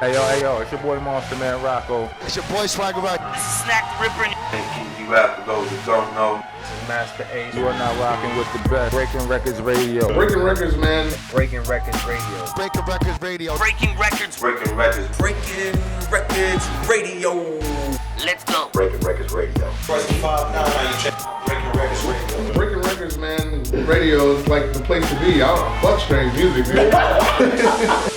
Hey yo, it's your boy Monster Man Rocco. It's your boy Swagger Rock. This is Snack the Ripper. Hey, you rap for those that don't know. This is Master Ace. You are now rocking with the best. Breaking Records Radio. Breaking Records, man. Breaking Records Radio. Breaking Records Radio. Breaking Records. Breaking Records. Breaking Records Radio. Let's go. Breaking Records Radio. Press 5-9. Breaking Records Radio. Breaking Records, man. Radio is like the place to be. I don't know. Fuck strange music, man.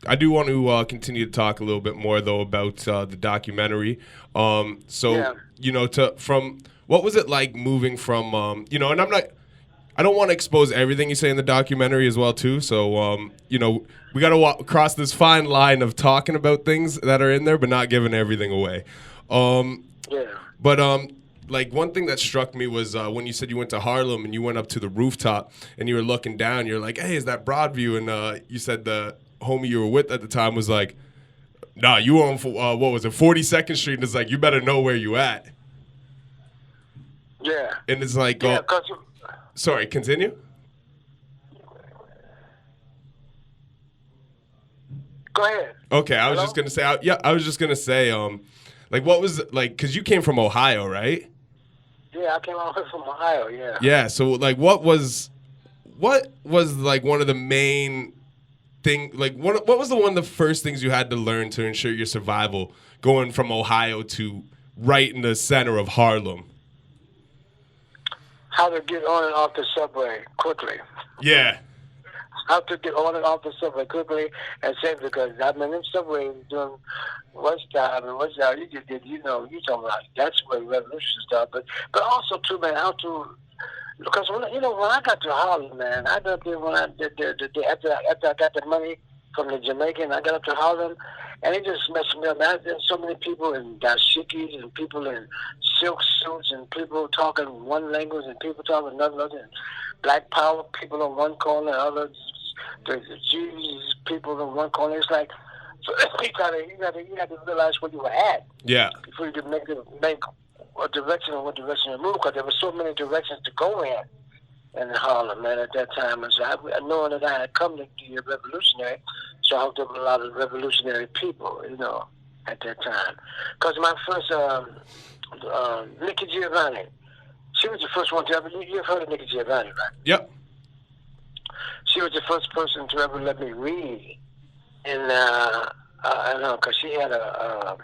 I do want to continue to talk a little bit more though about the documentary. You know, from what was it like moving from you know, and I don't want to expose everything you say in the documentary as well too. So you know, we got to cross this fine line of talking about things that are in there, but not giving everything away. But like one thing that struck me was when you said you went to Harlem and you went up to the rooftop and you were looking down. You're like, "Hey, is that Broadview?" And you said the homie you were with at the time was like, "Nah, you on what was it, 42nd Street?" And it's like, you better know where you at. Yeah. And it's like, yeah, sorry, continue. Go ahead. Okay, I was just gonna say, I was just gonna say, like, what was like, because you came from Ohio, right? Yeah, I came out from Ohio. Yeah. Yeah. So, like, what was like one of the main what was one of the first things you had to learn to ensure your survival going from Ohio to right in the center of Harlem? How to get on and off the subway quickly. Yeah. How to get on and off the subway quickly and safe, because I mean, in subway doing what's that? You just did, you know, you talking about that's where the revolution started. But also too, man, how to. Because when I got to Harlem, man, I got there when I did after I got the money from the Jamaican, I got up to Harlem, and it just messed me up. Man, there's so many people in dashikis and people in silk suits and people talking one language and people talking another, and Black Power people in one corner, others the Jews people in one corner. It's like, so you gotta realize where you were at. Yeah. Before you could make what direction to move, because there were so many directions to go in Harlem, man, at that time. And so knowing that I had come to be a revolutionary, so I hooked up with a lot of revolutionary people, you know, at that time. Because my first, Nikki Giovanni, she was the first one to ever, you've heard of Nikki Giovanni, right? Yep. She was the first person to ever let me read. And, I know, because she had a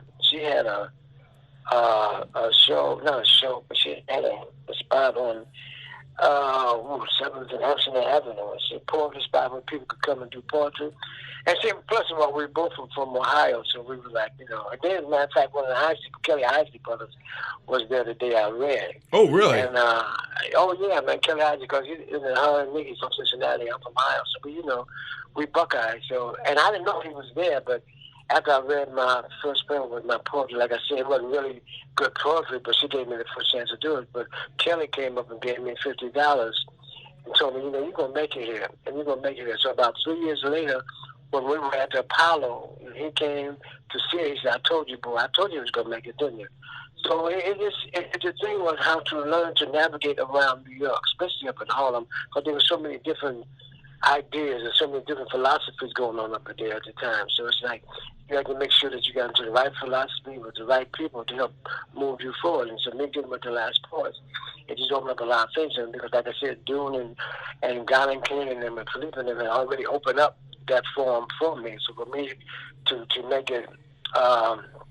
show, not a show, but she had a spot on 7th and Amsterdam Avenue. She poetry spot where people could come and do poetry. And see, plus of all, we were both from Ohio, so we were like, you know. And then, as a matter of fact, one of the Kelly Isley brothers was there the day I read. Oh, really? And, oh, yeah, man, Kelly Isley, because her and me, he's from Cincinnati, I'm from Ohio, so we, you know, we Buckeyes. So, and I didn't know he was there, but after I read my first poem with my poetry, like I said, it wasn't really good poetry, but she gave me the first chance to do it. But Kelly came up and gave me $50 and told me, you know, you're going to make it here, and you're going to make it here. So about 3 years later, when we were at the Apollo, and he came to see it, he said, I told you, boy, I told you he was going to make it, didn't you? So the thing was how to learn to navigate around New York, especially up in Harlem, because there were so many different ideas and so many different philosophies going on up there at the time. So it's like you have to make sure that you got into the right philosophy with the right people to help move you forward. And so me getting with the last poets, it just opened up a lot of things. And because, like I said, Dune and Garland King and them and Philippe and them had already opened up that forum for me. So for me to make it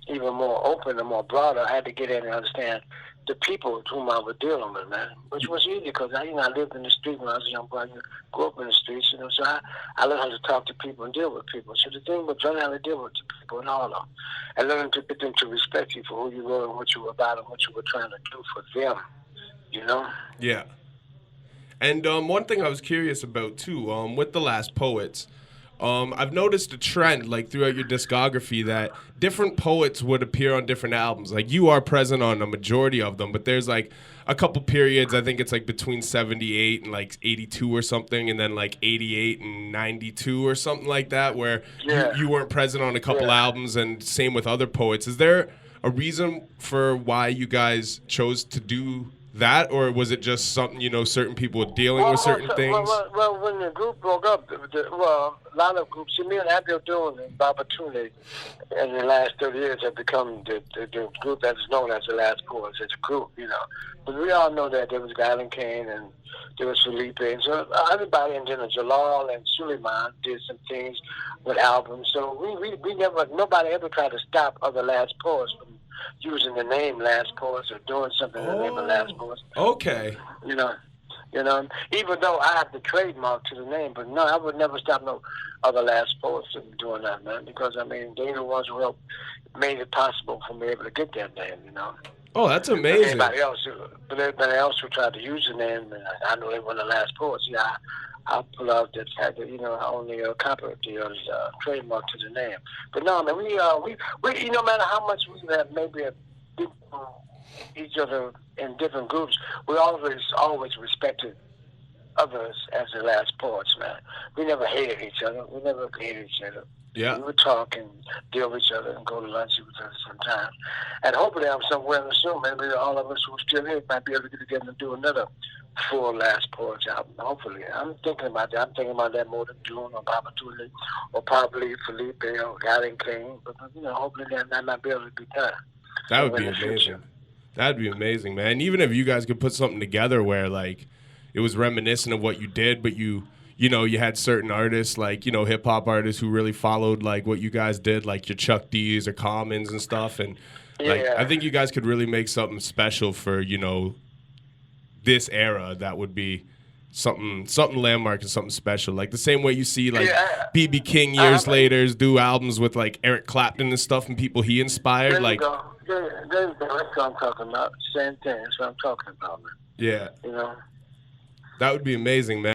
even more open and more broader, I had to get in and understand the people with whom I was dealing with, man, which was easy because I lived in the street when I was a young boy. I grew up in the streets, you know, so I learned how to talk to people and deal with people. So the thing was learning how to deal with people and all of them, and learning to get them to respect you for who you were and what you were about and what you were trying to do for them, you know? Yeah. And one thing I was curious about, too, with The Last Poets, I've noticed a trend, like, throughout your discography that different poets would appear on different albums. Like, you are present on a majority of them, but there's, like, a couple periods, I think it's, like, between 78 and, like, 82 or something, and then, like, 88 and 92 or something like that, where you weren't present on a couple albums, and same with other poets. Is there a reason for why you guys chose to do that, or was it just something, certain people were dealing with certain things? Well, when the group broke up, a lot of groups, me and Abiel Doon and Baba Tune, in the last 30 years have become the group that is known as the Last Chorus as a group, But we all know that there was Galen Kane and there was Felipe, and so everybody, and then Jalal and Suleiman did some things with albums. So we never, nobody ever tried to stop other Last Chorus from using the name Last Chorus or doing something in the name of Last Chorus. Okay. Even though I have the trademark to the name, but no, I would never stop no other Last Chorus from doing that, man, because, they're the ones who made it possible for me able to get that name, Oh, that's amazing. But everybody else who tried to use the name, and I know they were the Last Chorus. I pull out the fact that I only copied the trademark to the name. But no, man, we no matter how much we have maybe each other in different groups, we always respected others as the Last Chorus, man. We never hated each other. Yeah. We would talk and deal with each other and go to lunch with each other sometimes. And hopefully I'm somewhere in the soon, maybe all of us who are still here might be able to get together and do another full Last Chorus album. Hopefully. I'm thinking about that. I'm thinking about that more than Dune or Baba Tule or probably Felipe or Galen King. But, hopefully that might be able to be done. That would be amazing. That'd be amazing, man. Even if you guys could put something together where, like, it was reminiscent of what you did, but you had certain artists, like, hip-hop artists who really followed, like, what you guys did, like your Chuck D's or Commons and stuff. And, I think you guys could really make something special for, this era that would be something landmark and something special. Like, the same way you see, like, B.B. King years later do albums with, like, Eric Clapton and stuff and people he inspired. There you like, go. That's what I'm talking about. Same thing. That's what I'm talking about, man. Yeah. That would be amazing, man.